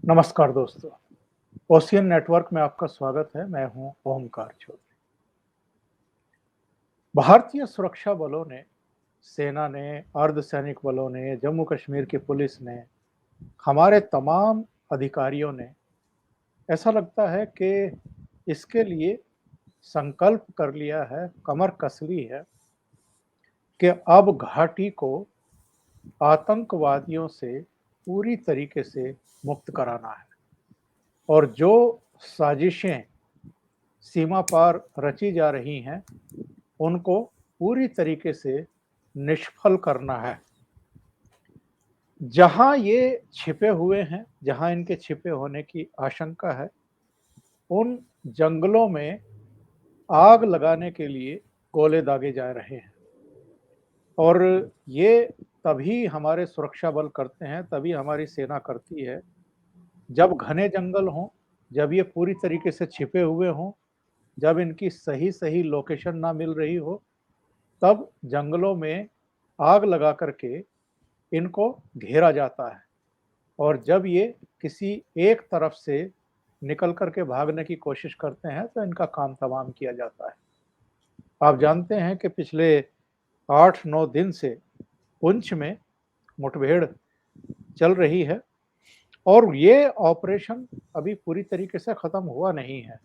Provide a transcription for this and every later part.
नमस्कार दोस्तों, ocean network में आपका स्वागत है। मैं हूं ओमकार चौधरी। भारतीय सुरक्षा बलों ने, सेना ने, अर्धसैनिक बलों ने, जम्मू कश्मीर की पुलिस ने, हमारे तमाम अधिकारियों ने ऐसा लगता है कि इसके लिए संकल्प कर लिया है, कमर कस ली है कि अब घाटी को आतंकवादियों से पूरी तरीके से मुक्त कराना है और जो साजिशें सीमा पार रची जा रही हैं, उनको पूरी तरीके से निष्फल करना है। जहां ये छिपे हुए हैं, जहां इनके छिपे होने की आशंका है, उन जंगलों में आग लगाने के लिए गोले दागे जा रहे हैं और ये तभी हमारे सुरक्षा बल करते हैं, तभी हमारी सेना करती है, जब घने जंगल हों, जब ये पूरी तरीके से छिपे हुए हों, जब इनकी सही लोकेशन ना मिल रही हो, तब जंगलों में आग लगा करके इनको घेरा जाता है और जब ये किसी एक तरफ से निकल कर के भागने की कोशिश करते हैं, तो इनका काम तमाम किया जाता है। आप जानते हैं कि पिछले 8-9 दिन से पुंछ में मुठभेड़ चल रही है और ये ऑपरेशन अभी पूरी तरीके से खत्म हुआ नहीं है।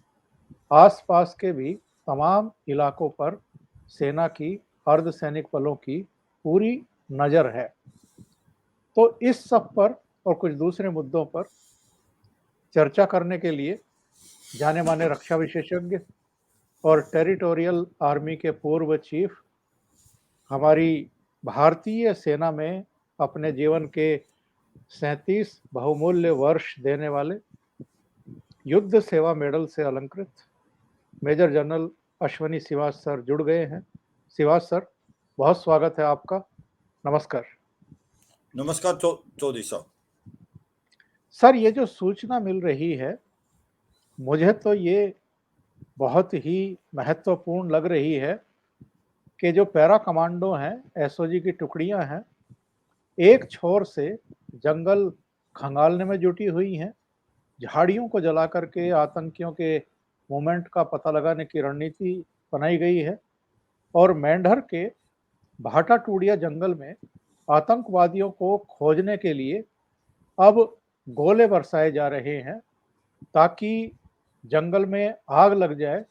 आस-पास के भी तमाम इलाकों पर सेना की, अर्धसैनिक बलों की पूरी नज़र है। तो इस सब पर और कुछ दूसरे मुद्दों पर चर्चा करने के लिए जाने-माने रक्षा विशेषज्ञ और टेरिटोरियल आर्मी के पूर्व चीफ, हमारी भारतीय सेना में अपने जीवन के 37 बहुमूल्य वर्ष देने वाले, युद्ध सेवा मेडल से अलंकृत major general Ashwani Shrivas sir जुड़ गए हैं। श्रीवास सर, बहुत स्वागत है आपका। नमस्कार। नमस्कार चौधरी साहब। सर, ये जो सूचना मिल रही है, मुझे तो ये बहुत ही महत्वपूर्ण लग रही है कि जो पैरा कमांडो हैं, एसओजी की टुकड़ियां हैं, एक छोर से जंगल खंगालने में जुटी हुई हैं, झाड़ियों को जला करके आतंकियों के मूवमेंट का पता लगाने की रणनीति बनाई गई है और मेंढर के भाटा टूडिया जंगल में आतंकवादियों को खोजने के लिए अब गोले बरसाए जा रहे हैं ताकि जंगल में आग लग जाए,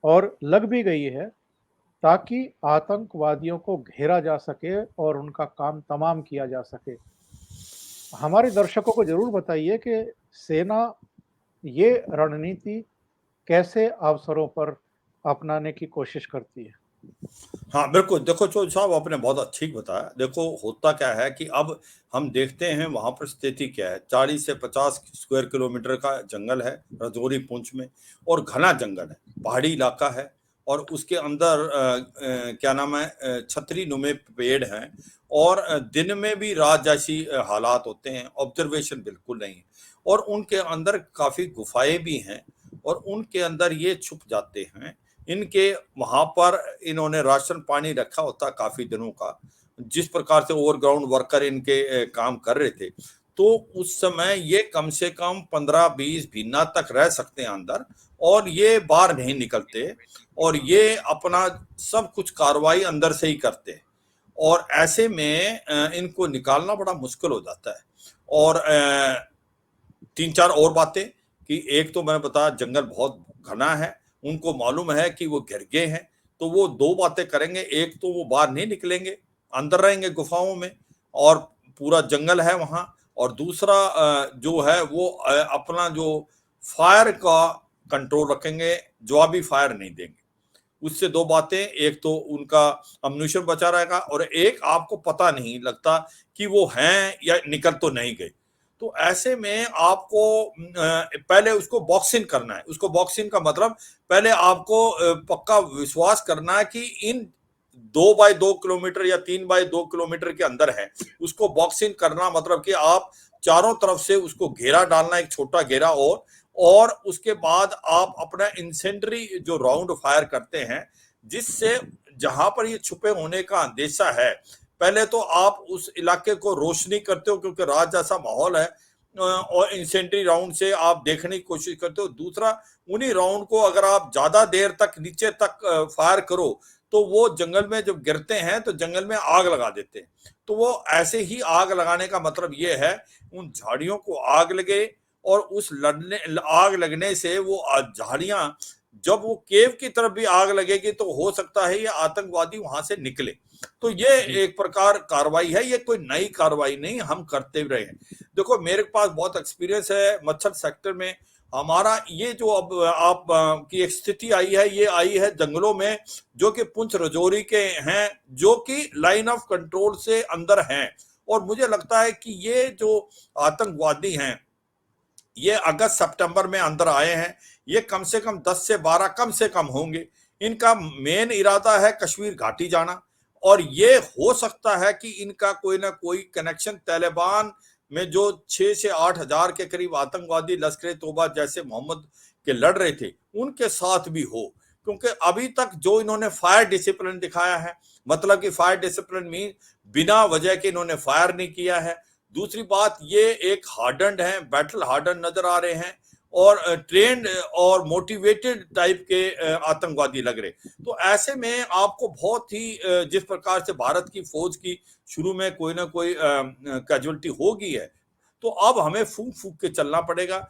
और लग भी गई है, ताकि आतंकवादियों को घेरा जा सके और उनका काम तमाम किया जा सके। हमारे दर्शकों को ज़रूर बताइए कि सेना ये रणनीति कैसे अवसरों पर अपनाने की कोशिश करती है? हाँ, बिल्कुल। देखो चौधरी साहब, आपने बहुत ठीक बताया। देखो, होता क्या है कि अब हम देखते हैं वहाँ पर स्थिति क्या है। 40 से 50 स्क्वायर किलोमीटर का जंगल है राजौरी पुंछ में, और घना जंगल है, पहाड़ी इलाका है, और उसके अंदर क्या नाम है, छतरी नुमे पेड़ हैं, और दिन में भी रात जैसी हालात होते हैं, ऑब्जर्वेशन बिल्कुल नहीं है, और उनके अंदर काफ़ी गुफाएँ भी हैं, और उनके अंदर ये छुप जाते हैं। इनके वहाँ पर इन्होंने राशन पानी रखा होता काफ़ी दिनों का, जिस प्रकार से ओवरग्राउंड वर्कर इनके काम कर रहे थे, तो उस समय ये कम से कम 15-20 महीना तक रह सकते हैं अंदर, और ये बाहर नहीं निकलते, और ये अपना सब कुछ कार्रवाई अंदर से ही करते हैं, और ऐसे में इनको निकालना बड़ा मुश्किल हो जाता है। और 3-4 और बातें कि एक तो मैंने बताया जंगल बहुत घना है, उनको मालूम है कि वो घिर गए हैं, तो वो 2 बातें करेंगे। एक तो वो बाहर नहीं निकलेंगे, अंदर रहेंगे गुफाओं में, और पूरा जंगल है वहाँ, और दूसरा जो है वो अपना जो फायर का कंट्रोल रखेंगे, जवाबी फायर नहीं देंगे। उससे 2 बातें, एक तो उनका अम्यूनिशन बचा रहेगा, और एक आपको पता नहीं लगता कि वो हैं या निकल तो नहीं गए। तो ऐसे में आपको पहले उसको बॉक्सिंग करना है। उसको बॉक्सिंग का मतलब, पहले आपको पक्का विश्वास करना है कि इन 2 बाय 2 किलोमीटर या 3 बाय 2 किलोमीटर के अंदर है। उसको बॉक्सिंग करना मतलब कि आप चारों तरफ से उसको घेरा डालना, एक छोटा घेरा, और उसके बाद आप अपना इंसेंडरी जो राउंड फायर करते हैं, जिससे जहां पर ये छुपे होने का अंदेशा है, पहले तो आप उस इलाके को रोशनी करते हो, क्योंकि रात जैसा माहौल है, और इंसेंट्री राउंड से आप देखने की कोशिश करते हो। दूसरा, उन्हीं राउंड को अगर आप ज्यादा देर तक नीचे तक फायर करो तो वो जंगल में जब गिरते हैं तो जंगल में आग लगा देते हैं। तो वो ऐसे ही आग लगाने का मतलब ये है, उन झाड़ियों को आग लगे और उस आग लगने से वो झाड़ियां, जब वो केव की तरफ भी आग लगेगी तो हो सकता है ये आतंकवादी वहां से निकले। तो ये एक प्रकार कार्रवाई है, ये कोई नई कार्रवाई नहीं, हम करते रहे हैं। देखो मेरे पास बहुत एक्सपीरियंस है मच्छर सेक्टर में। हमारा ये जो अब आप की एक स्थिति आई है, ये आई है जंगलों में जो कि पुंछ राजौरी के हैं, जो कि लाइन ऑफ कंट्रोल से अंदर हैं। और मुझे लगता है कि ये जो आतंकवादी हैं, ये अगस्त सितंबर में अंदर आए हैं। ये कम से कम 10 से 12 कम से कम होंगे। इनका मेन इरादा है कश्मीर घाटी जाना, और ये हो सकता है कि इनका कोई ना कोई कनेक्शन तालिबान में जो 6 से 8 हजार के करीब आतंकवादी लश्कर तोबा जैसे मोहम्मद के लड़ रहे थे उनके साथ भी हो। क्योंकि अभी तक जो इन्होंने फायर डिसिप्लिन दिखाया है, मतलब कि फायर डिसिप्लिन मीन बिना वजह के इन्होंने फायर नहीं किया है। दूसरी बात, ये एक हार्डन्ड है, बैटल हार्डन नजर आ रहे हैं और ट्रेंड और मोटिवेटेड टाइप के आतंकवादी लग रहे। तो ऐसे में आपको बहुत ही जिस प्रकार से भारत की फौज की शुरू में कोई ना कोई कैजुअलिटी होगी है, तो अब हमें फूंक फूंक के चलना पड़ेगा।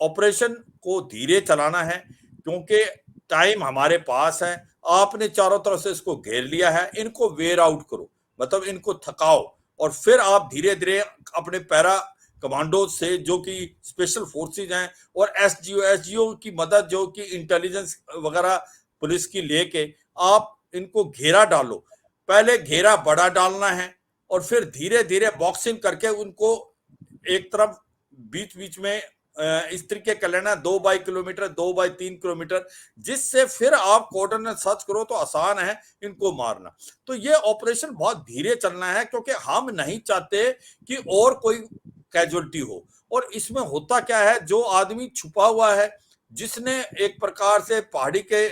ऑपरेशन को धीरे चलाना है क्योंकि टाइम हमारे पास है। आपने चारों तरफ से इसको घेर लिया है, इनको वेयर आउट करो, मतलब इनको थकाओ, और फिर आप धीरे धीरे अपने पैरा कमांडो से जो कि स्पेशल फोर्सेज हैं और एसजीओ की मदद जो कि इंटेलिजेंस वगैरह पुलिस की लेके आप इनको घेरा डालो। पहले घेरा बड़ा डालना है और फिर धीरे धीरे बॉक्सिंग करके उनको एक तरफ बीच बीच में इस तरीके कर लेना, 2 बाई किलोमीटर 2 बाई 3 किलोमीटर, जिससे फिर आप कोऑर्डिनेट सर्च करो तो आसान है इनको मारना। तो ये ऑपरेशन बहुत धीरे चलना है क्योंकि हम नहीं चाहते कि और कोई कैजुअलिटी हो। और इसमें होता क्या है, जो आदमी छुपा हुआ है, जिसने एक प्रकार से पहाड़ी के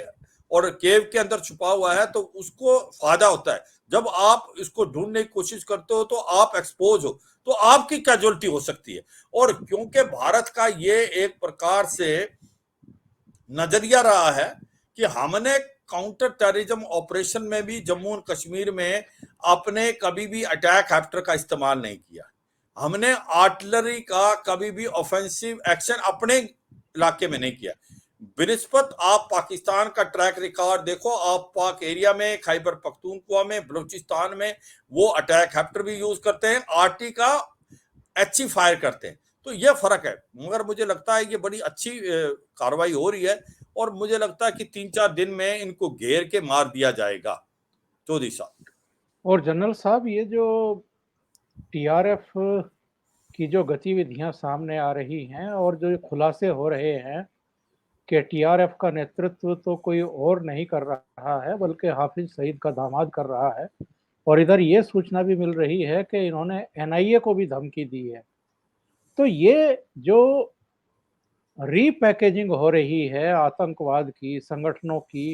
और केव के अंदर छुपा हुआ है, तो उसको फायदा होता है। जब आप इसको ढूंढने की कोशिश करते हो तो आप एक्सपोज हो, तो आपकी कैजुअलिटी हो सकती है। और क्योंकि भारत का ये एक प्रकार से नजरिया रहा है कि हमने काउंटर टेररिज्म ऑपरेशन में भी जम्मू और कश्मीर में अपने कभी भी अटैक हेप्टर का इस्तेमाल नहीं किया। हमने आर्टिलरी का कभी भी ऑफेंसिव एक्शन अपने इलाके में नहीं किया। बिनिस्बत आप पाकिस्तान का ट्रैक रिकॉर्ड देखो, आप पाक एरिया में, खैबर पख्तूनख्वा में, बलूचिस्तान में वो अटैक हेप्टर भी यूज करते हैं, आरटी का एचई फायर करते हैं। तो ये फर्क है, मगर मुझे लगता है ये बड़ी अच्छी कार्रवाई हो रही है और मुझे लगता है कि 3-4 दिन में इनको घेर के मार दिया जाएगा। चौधरी साहब और जनरल साहब, ये जो टीआरएफ की जो गतिविधियां सामने आ रही हैं और जो खुलासे हो रहे हैं कि टीआरएफ का नेतृत्व तो कोई और नहीं कर रहा है बल्कि हाफिज सईद का दामाद कर रहा है, और इधर ये सूचना भी मिल रही है कि इन्होंने एनआईए को भी धमकी दी है। तो ये जो रीपैकेजिंग हो रही है आतंकवाद की, संगठनों की,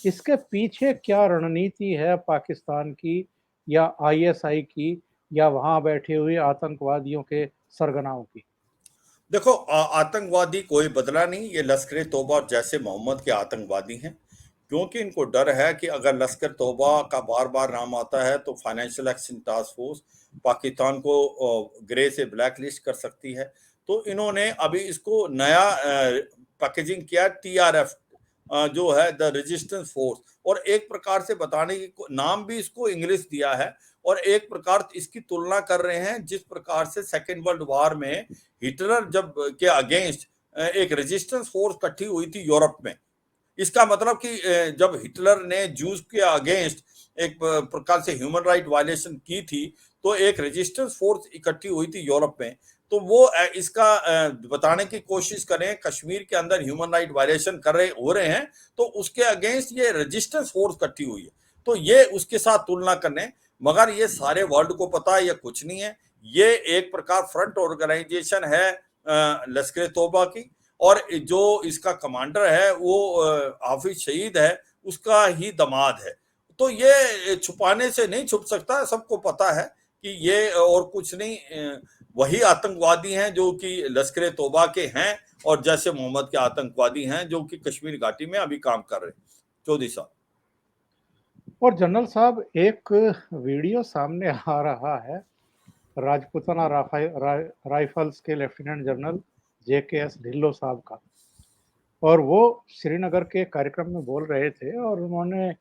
इसके पीछे क्या रणनीति है पाकिस्तान की या आईएसआई की या वहां बैठे हुए आतंकवादियों के सरगनाओं की? देखो, आतंकवादी कोई बदला नहीं, ये लश्कर तोबा जैसे मोहम्मद के आतंकवादी हैं। क्योंकि इनको डर है कि अगर लश्कर तोबा का बार बार नाम आता है तो financial action task force Pakistan को ग्रे से ब्लैक लिस्ट कर सकती है। तो इन्होंने अभी इसको नया पैकेजिंग किया, टीआरएफ जो है द रेजिस्टेंस फोर्स, और एक प्रकार से बताने की नाम भी इसको इंग्लिश दिया है, और एक प्रकार इसकी तुलना कर रहे हैं जिस प्रकार से सेकेंड वर्ल्ड वॉर में हिटलर जब के अगेंस्ट एक रेजिस्टेंस फोर्स इकट्ठी हुई थी यूरोप में। इसका मतलब कि जब हिटलर ने जूस के अगेंस्ट एक प्रकार से ह्यूमन राइट वायलेशन की थी, तो एक रेजिस्टेंस फोर्स इकट्ठी हुई थी यूरोप में। तो वो इसका बताने की कोशिश करें कश्मीर के अंदर ह्यूमन राइट वायलेशन हो रहे हैं, तो उसके अगेंस्ट ये रेजिस्टेंस फोर्स इकट्ठी हुई है। तो ये उसके साथ तुलना करने, मगर ये सारे वर्ल्ड को पता है ये कुछ नहीं है, ये एक प्रकार फ्रंट ऑर्गेनाइजेशन है लश्कर तोबा की, और जो इसका कमांडर है वो हाफिज सईद है, उसका ही दामाद है। तो ये छुपाने से नहीं छुप सकता, सबको पता है कि ये और कुछ नहीं वही आतंकवादी हैं जो कि लश्कर तौबा के हैं और जैसे मोहम्मद के आतंकवादी हैं जो कि कश्मीर घाटी में अभी काम कर रहे हैं। चौधरी साहब। और जनरल साहब, एक वीडियो सामने आ रहा है राजपूताना राइफल्स के लेफ्टिनेंट जनरल JKS ढिल्लो साहब का, और वो श्रीनगर के कार्यक्रम में बोल रहे थे और उन्होंने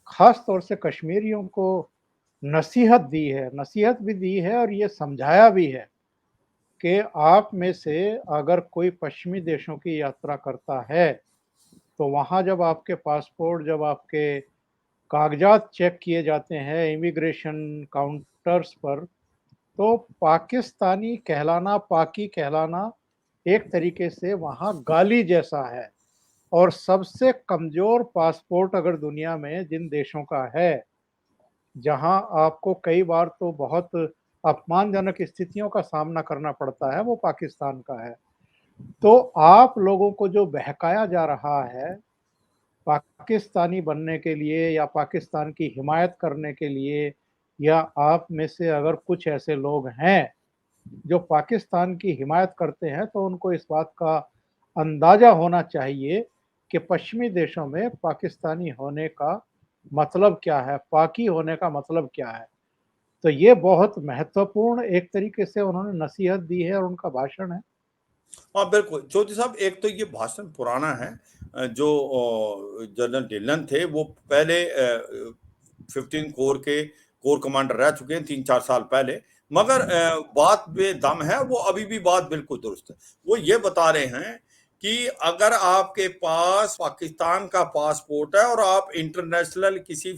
खास तौर से कश्मीरियों को नसीहत दी है, नसीहत भी दी है और ये समझाया भी है कि आप में से अगर कोई पश्चिमी देशों की यात्रा करता है तो वहाँ जब आपके पासपोर्ट, जब आपके कागजात चेक किए जाते हैं इमिग्रेशन काउंटर्स पर, तो पाकिस्तानी कहलाना, पाकी कहलाना एक तरीके से वहाँ गाली जैसा है। और सबसे कमज़ोर पासपोर्ट अगर दुनिया में जिन देशों का है, जहाँ आपको कई बार तो बहुत अपमानजनक स्थितियों का सामना करना पड़ता है, वो पाकिस्तान का है। तो आप लोगों को जो बहकाया जा रहा है पाकिस्तानी बनने के लिए या पाकिस्तान की हिमायत करने के लिए, या आप में से अगर कुछ ऐसे लोग हैं जो पाकिस्तान की हिमायत करते हैं, तो उनको इस बात का अंदाज़ा होना चाहिए कि पश्चिमी देशों में पाकिस्तानी होने का मतलब क्या है, पाकी होने का मतलब क्या है। तो ये बहुत महत्वपूर्ण एक तरीके से उन्होंने नसीहत दी है और उनका भाषण है। हाँ, बिल्कुल। चौधरी साहब, एक तो ये भाषण पुराना है। जो जनरल ढिल्लन थे वो पहले 15 कोर के कोर कमांडर रह चुके हैं 3-4 साल पहले। मगर बात में दम है, वो अभी भी बात बिल्कुल दुरुस्त है। वो ये बता रहे हैं कि अगर आपके पास पाकिस्तान का पासपोर्ट है और आप इंटरनेशनल किसी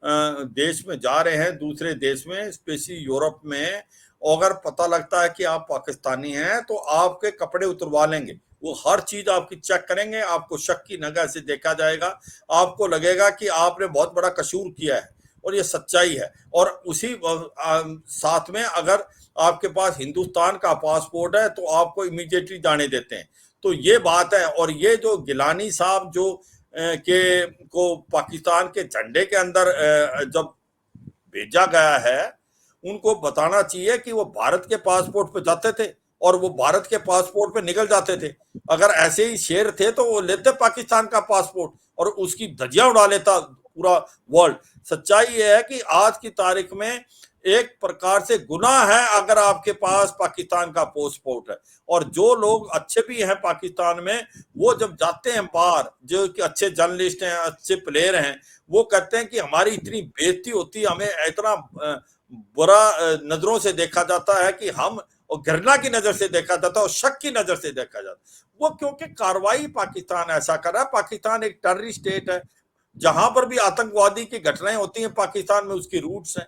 देश में जा रहे हैं, दूसरे देश में, स्पेशली यूरोप में, अगर पता लगता है कि आप पाकिस्तानी हैं तो आपके कपड़े उतरवा लेंगे। वो हर चीज आपकी चेक करेंगे, आपको शक की नजर से देखा जाएगा, आपको लगेगा कि आपने बहुत बड़ा कसूर किया है, और ये सच्चाई है। और उसी साथ में अगर आपके पास हिंदुस्तान का पासपोर्ट है तो आपको इमीडिएटली जाने देते हैं। तो ये बात है। और ये जो गिलानी साहब जो के को पाकिस्तान के झंडे के अंदर जब भेजा गया है, उनको बताना चाहिए कि वो भारत के पासपोर्ट पे जाते थे और वो भारत के पासपोर्ट पे निकल जाते थे। अगर ऐसे ही शेर थे तो वो लेते पाकिस्तान का पासपोर्ट और उसकी धज्जियां उड़ा लेता पूरा वर्ल्ड। सच्चाई ये है कि आज की तारीख में एक प्रकार से गुनाह है अगर आपके पास पाकिस्तान का पासपोर्ट है। और जो लोग अच्छे भी हैं पाकिस्तान में, वो जब जाते हैं बाहर, जो कि अच्छे जर्नलिस्ट हैं, अच्छे प्लेयर हैं, वो कहते हैं कि हमारी इतनी बेइज्जती होती, हमें इतना बुरा नजरों से देखा जाता है कि हम, और घृणा की नजर से देखा जाता है और शक की नजर से देखा जाता है। वो क्योंकि कार्रवाई पाकिस्तान ऐसा कर रहा है। पाकिस्तान एक टेररिस्ट स्टेट है, जहां पर भी आतंकवादी की घटनाएं होती हैं पाकिस्तान में उसकी रूट्स हैं।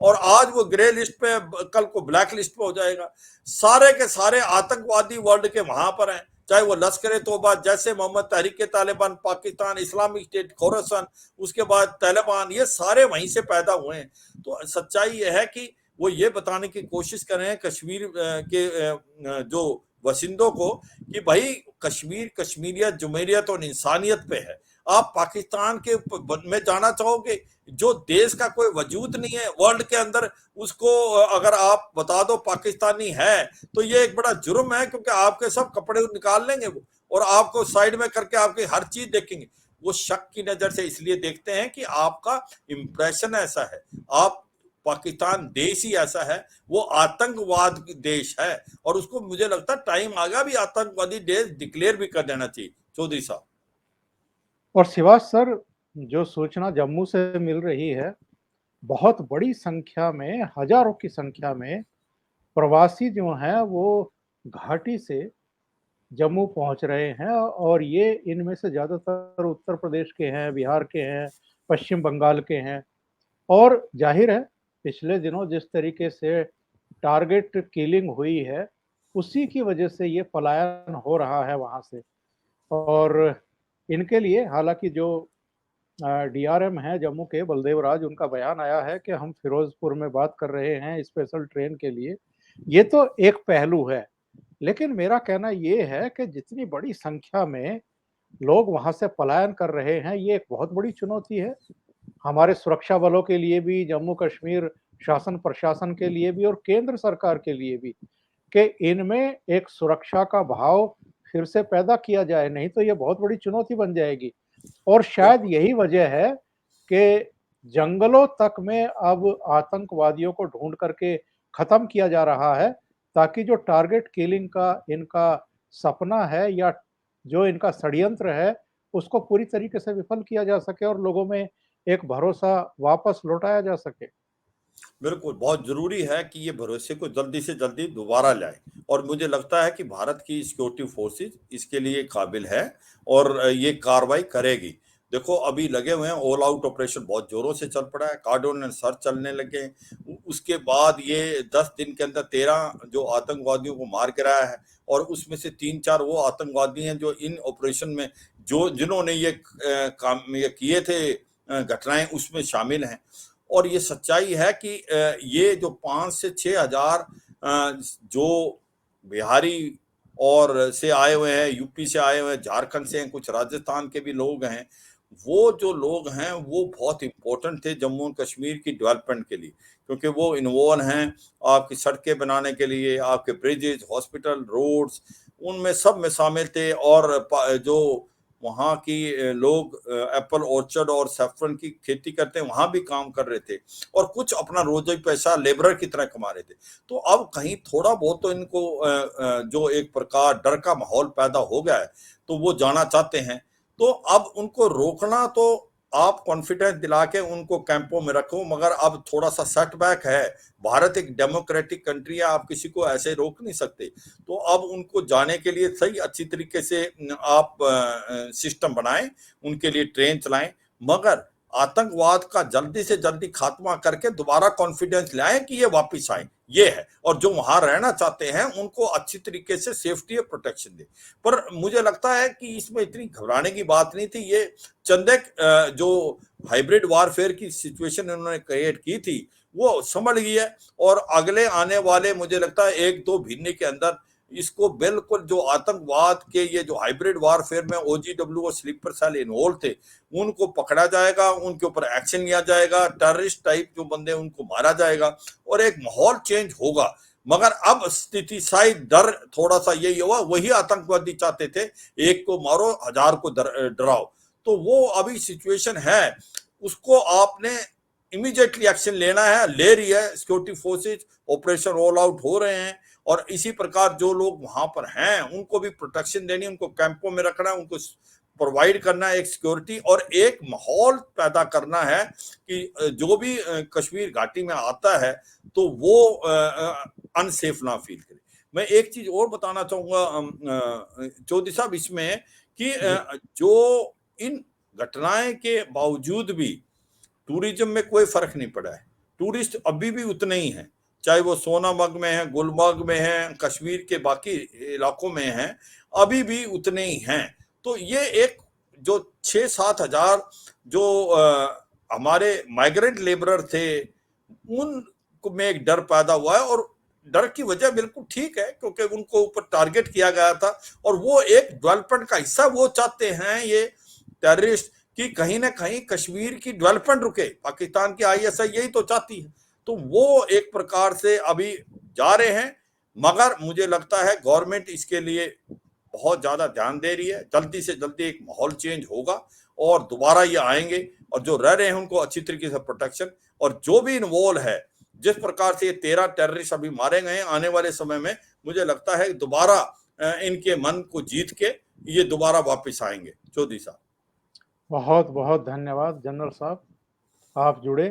और आज वो ग्रे लिस्ट पे, कल को ब्लैक लिस्ट पे हो जाएगा। सारे के सारे आतंकवादी वर्ल्ड के वहां पर हैं, चाहे वो लश्कर तौबा, जैसे मोहम्मद, तहरीक तालिबान पाकिस्तान, इस्लामिक स्टेट खोरासान, उसके बाद तालिबान, ये सारे वहीं से पैदा हुए हैं। तो सच्चाई ये है कि वो ये बताने की कोशिश कर रहे हैं कश्मीर के जो वसिंदों को कि भाई कश्मीर, कश्मीरियत, जुमेरियत और इंसानियत पे है। आप पाकिस्तान के में जाना चाहोगे जो देश का कोई वजूद नहीं है वर्ल्ड के अंदर, उसको अगर आप बता दो पाकिस्तानी है, तो ये एक बड़ा जुर्म है, क्योंकि आपके सब कपड़े निकाल लेंगे वो और आपको साइड में करके आपकी हर चीज देखेंगे। वो शक की नजर से इसलिए देखते हैं कि आपका इंप्रेशन ऐसा है, आप, पाकिस्तान देश ही ऐसा है, वो आतंकवाद देश है। और उसको मुझे लगता है टाइम आ गया भी आतंकवादी देश डिक्लेयर भी कर देना चाहिए। चौधरी साहब। और शिवाज सर, जो सूचना जम्मू से मिल रही है, बहुत बड़ी संख्या में, हजारों की संख्या में प्रवासी जो हैं वो घाटी से जम्मू पहुंच रहे हैं, और ये इनमें से ज़्यादातर उत्तर प्रदेश के हैं, बिहार के हैं, पश्चिम बंगाल के हैं। और जाहिर है पिछले दिनों जिस तरीके से टारगेट किलिंग हुई है, उसी की वजह से ये पलायन हो रहा है वहाँ से। और इनके लिए हालांकि जो DRM हैं जम्मू के, बलदेव राज, उनका बयान आया है कि हम फिरोजपुर में बात कर रहे हैं स्पेशल ट्रेन के लिए। ये तो एक पहलू है, लेकिन मेरा कहना ये है कि जितनी बड़ी संख्या में लोग वहां से पलायन कर रहे हैं, ये एक बहुत बड़ी चुनौती है हमारे सुरक्षा बलों के लिए भी, जम्मू कश्मीर शासन प्रशासन के लिए भी और केंद्र सरकार के लिए भी, कि इनमें एक सुरक्षा का भाव फिर से पैदा किया जाए, नहीं तो ये बहुत बड़ी चुनौती बन जाएगी। और शायद बिल्कुल। यही वजह है कि जंगलों तक में अब आतंकवादियों को ढूँढ करके खत्म किया जा रहा है, ताकि जो टारगेट किलिंग का इनका सपना है या जो इनका षड्यंत्र है, उसको पूरी तरीके से विफल किया जा सके और लोगों में एक भरोसा वापस लौटाया जा सके। बिल्कुल, बहुत ज़रूरी है कि ये भरोसे को जल्दी से जल्दी दोबारा लाएँ और मुझे लगता है कि भारत की सिक्योरिटी फोर्सेस इसके लिए काबिल है और ये कार्रवाई करेगी। देखो अभी लगे हुए हैं, ऑल आउट ऑपरेशन बहुत ज़ोरों से चल पड़ा है, कार्डन एंड सर्च चलने लगे हैं। उसके बाद ये 10 दिन के अंदर 13 जो आतंकवादियों को मार गिराया है और उसमें से 3-4 वो आतंकवादी हैं जो इन ऑपरेशन में जिन्होंने ये काम ये किए थे घटनाएँ उसमें शामिल हैं। और ये सच्चाई है कि ये जो 5 से 6 हज़ार जो बिहारी और से आए हुए हैं, यूपी से आए हुए हैं, झारखंड से हैं, कुछ राजस्थान के भी लोग हैं। वो जो लोग हैं, वो बहुत इम्पोर्टेंट थे जम्मू एंड कश्मीर की डेवलपमेंट के लिए, क्योंकि वो इन्वॉल्व हैं आपकी सड़कें बनाने के लिए, आपके ब्रिजेज़, हॉस्पिटल, रोड्स, उनमें सब में शामिल थे और जो वहाँ की लोग एप्पल ऑर्चर्ड और सैफरन की खेती करते हैं, वहाँ भी काम कर रहे थे और कुछ अपना रोज़ी पैसा लेबरर की तरह कमा रहे थे। तो अब कहीं थोड़ा बहुत तो इनको जो एक प्रकार डर का माहौल पैदा हो गया है, तो वो जाना चाहते हैं। तो अब उनको रोकना तो आप कॉन्फिडेंस दिला के उनको कैंपों में रखो, मगर अब थोड़ा-सा सेटबैक है। भारत एक डेमोक्रेटिक कंट्री है, आप किसी को ऐसे रोक नहीं सकते। तो अब उनको जाने के लिए सही अच्छी तरीके से आप सिस्टम बनाएं, उनके लिए ट्रेन चलाएं, मगर आतंकवाद का जल्दी से जल्दी खात्मा करके दोबारा कॉन्फिडेंस लाएं कि ये वापस आए, ये है। और जो वहां रहना चाहते हैं उनको अच्छी तरीके से सेफ्टी और प्रोटेक्शन दे। पर मुझे लगता है कि इसमें इतनी घबराने की बात नहीं थी। ये चंद एक जो हाइब्रिड वारफेयर की सिचुएशन इन्होंने क्रिएट की थी वो संभल गई है और अगले आने वाले मुझे लगता है 1-2 महीने के अंदर इसको बिल्कुल जो आतंकवाद के ये जो हाइब्रिड वारफेयर में ओजीडब्ल्यू और स्लीपर सेल इन्वॉल्व थे उनको पकड़ा जाएगा, उनके ऊपर एक्शन लिया जाएगा, टेररिस्ट टाइप जो बंदे उनको मारा जाएगा और एक माहौल चेंज होगा। मगर अब स्थिति शायद डर थोड़ा सा यही हुआ, वही आतंकवादी चाहते थे एक को मारो 1000 को डराओ। तो वो अभी सिचुएशन है, उसको आपने इमीडिएटली एक्शन लेना है, ले रही है security forces, operation roll out हो रहे हैं और इसी प्रकार जो लोग वहां पर हैं उनको भी प्रोटेक्शन देनी, उनको कैंपों में रखना है, उनको प्रोवाइड करना है एक सिक्योरिटी और एक माहौल पैदा करना है कि जो भी कश्मीर घाटी में आता है तो वो अनसेफ ना फील करे। मैं एक चीज और बताना चाहूंगा चौधरी साहब इसमें कि जी। जो इन घटनाएं के बावजूद भी टूरिज्म में कोई फर्क नहीं पड़ा है। टूरिस्ट अभी भी उतने ही हैं, चाहे वो सोनामर्ग में है, गुलमर्ग में है, कश्मीर के बाकी इलाकों में हैं, अभी भी उतने ही हैं। तो ये एक जो 6-7 हजार जो हमारे माइग्रेंट लेबरर थे उन में एक डर पैदा हुआ है और डर की वजह बिल्कुल ठीक है क्योंकि उनको ऊपर टारगेट किया गया था और वो एक डेवलपमेंट का हिस्सा वो चाहते हैं ये टेररिस्ट कि कहीं ना कहीं कश्मीर की डेवलपमेंट रुके। पाकिस्तान की आईएसआई यही तो चाहती है। तो वो एक प्रकार से अभी जा रहे हैं, मगर मुझे लगता है गवर्नमेंट इसके लिए बहुत ज्यादा ध्यान दे रही है। जल्दी से जल्दी एक माहौल चेंज होगा और दोबारा ये आएंगे और जो रह रहे हैं उनको अच्छी तरीके से प्रोटेक्शन और जो भी इन्वॉल्व है, जिस प्रकार से ये 13 टेररिस्ट अभी मारे गए, आने वाले समय में मुझे लगता है दोबारा इनके मन को जीत के ये दोबारा वापस आएंगे। चौधरी साहब बहुत बहुत धन्यवाद जनरल साहब, आप जुड़े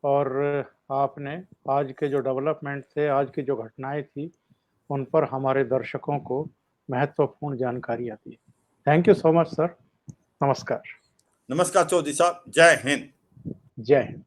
और आपने आज के जो डेवलपमेंट थे, आज की जो घटनाएं थी, उन पर हमारे दर्शकों को महत्वपूर्ण जानकारियां दी। Thank you so much sir. नमस्कार। नमस्कार चौधरी साहब, जय हिंद। जय हिंद।